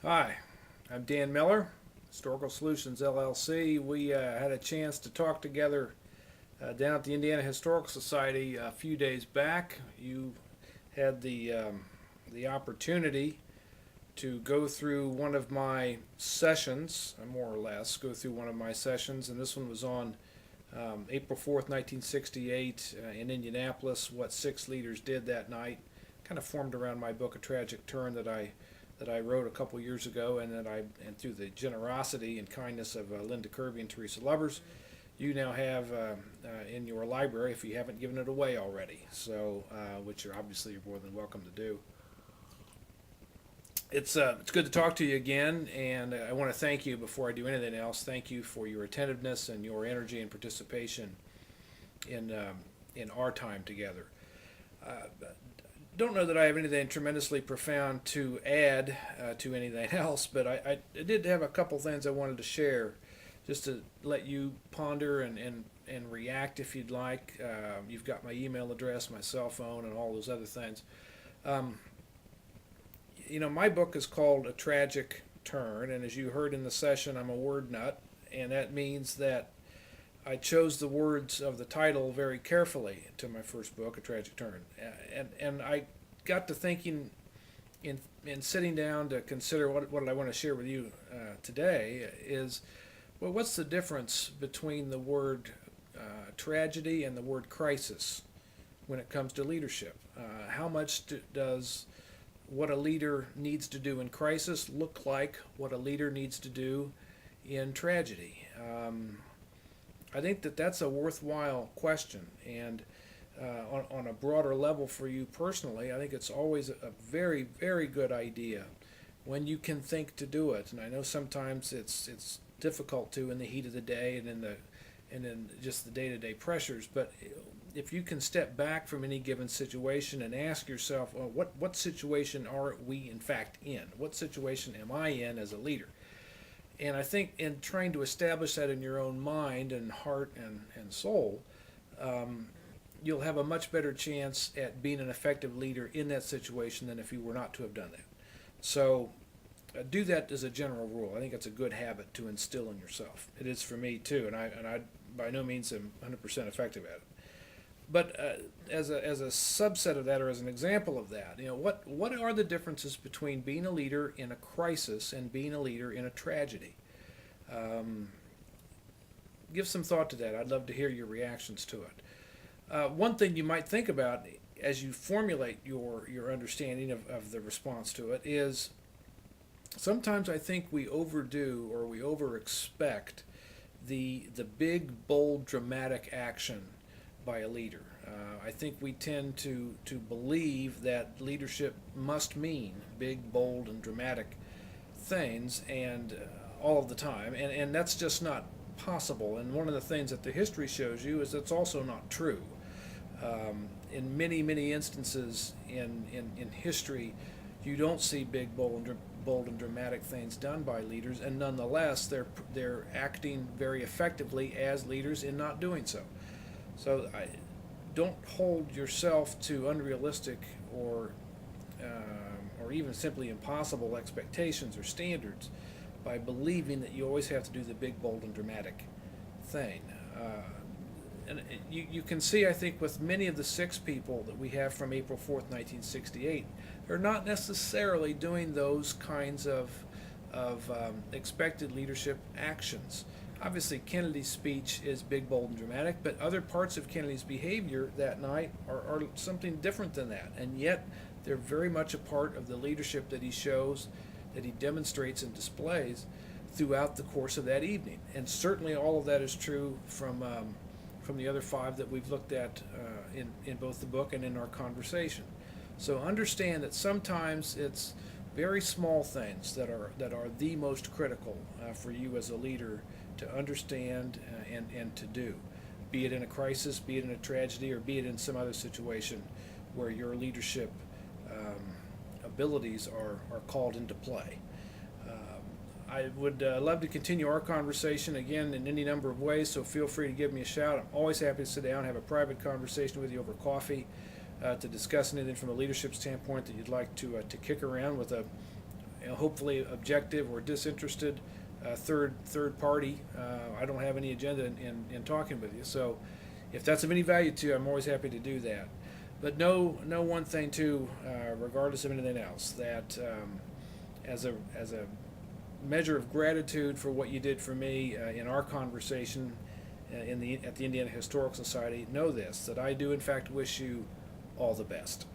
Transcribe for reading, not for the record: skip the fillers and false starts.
Hi, I'm Dan Miller, Historical Solutions LLC. We had a chance to talk together down at the Indiana Historical Society a few days back. You had the opportunity to go through one of my sessions, more or less, go through one of my sessions, and this one was on April 4th, 1968, in Indianapolis, what six leaders did that night. Kind of formed around my book, A Tragic Turn, that I wrote a couple years ago, and through the generosity and kindness of Linda Kirby and Teresa Lovers, you now have in your library, if you haven't given it away already. So, which you're obviously more than welcome to do. It's good to talk to you again, and I want to thank you before I do anything else. Thank you for your attentiveness and your energy and participation in our time together. Uh, don't know that I have anything tremendously profound to add to anything else, but I did have a couple things I wanted to share just to let you ponder and react if you'd like. You've got my email address, my cell phone, and all those other things. Um, my book is called A Tragic Turn, and as you heard in the session, I'm a word nut, and that means that I chose the words of the title very carefully to my first book, A Tragic Turn. And I got to thinking in sitting down to consider what I want to share with you today is, well, what's the difference between the word tragedy and the word crisis when it comes to leadership? How much does what a leader needs to do in crisis look like what a leader needs to do in tragedy? I think that that's a worthwhile question, and on a broader level for you personally, I think it's always a very, very good idea when you can think to do it. And I know sometimes it's difficult to in the heat of the day and in just the day-to-day pressures, but if you can step back from any given situation and ask yourself, well, what situation are we in fact in? What situation am I in as a leader? And I think in trying to establish that in your own mind and heart and soul, you'll have a much better chance at being an effective leader in that situation than if you were not to have done that. So do that as a general rule. I think it's a good habit to instill in yourself. It is for me too, and I by no means am 100% effective at it. But as a subset of that, or as an example of that, what are the differences between being a leader in a crisis and being a leader in a tragedy? Um, Give some thought to that. I'd love to hear your reactions to it. One thing you might think about as you formulate your understanding of the response to it is sometimes I think we overdo or we over expect the big, bold, dramatic action by a leader. I think we tend to believe that leadership must mean big, bold, and dramatic things, and all of the time, and that's just not possible. And one of the things that the history shows you is that's also not true. In many instances in history, you don't see big, bold and dramatic things done by leaders, and nonetheless, they're acting very effectively as leaders in not doing so. So don't hold yourself to unrealistic or even simply impossible expectations or standards by believing that you always have to do the big, bold, and dramatic thing. And you can see, I think, with many of the six people that we have from April 4th, 1968, they're not necessarily doing those kinds of expected leadership actions. Obviously, Kennedy's speech is big, bold, and dramatic, but other parts of Kennedy's behavior that night are something different than that. And yet, they're very much a part of the leadership that he shows, that he demonstrates and displays throughout the course of that evening. And certainly all of that is true from the other five that we've looked at in both the book and in our conversation. So understand that sometimes it's very small things that are the most critical for you as a leader to understand and to do, be it in a crisis, be it in a tragedy, or be it in some other situation where your leadership abilities are called into play. I would love to continue our conversation again in any number of ways, so feel free to give me a shout. I'm always happy to sit down and have a private conversation with you over coffee to discuss anything from a leadership standpoint that you'd like to kick around with hopefully objective or disinterested third party. I don't have any agenda in talking with you. So if that's of any value to you, I'm always happy to do that. But know one thing too, regardless of anything else, that as a measure of gratitude for what you did for me in our conversation at the Indiana Historical Society, know this, that I do in fact wish you all the best.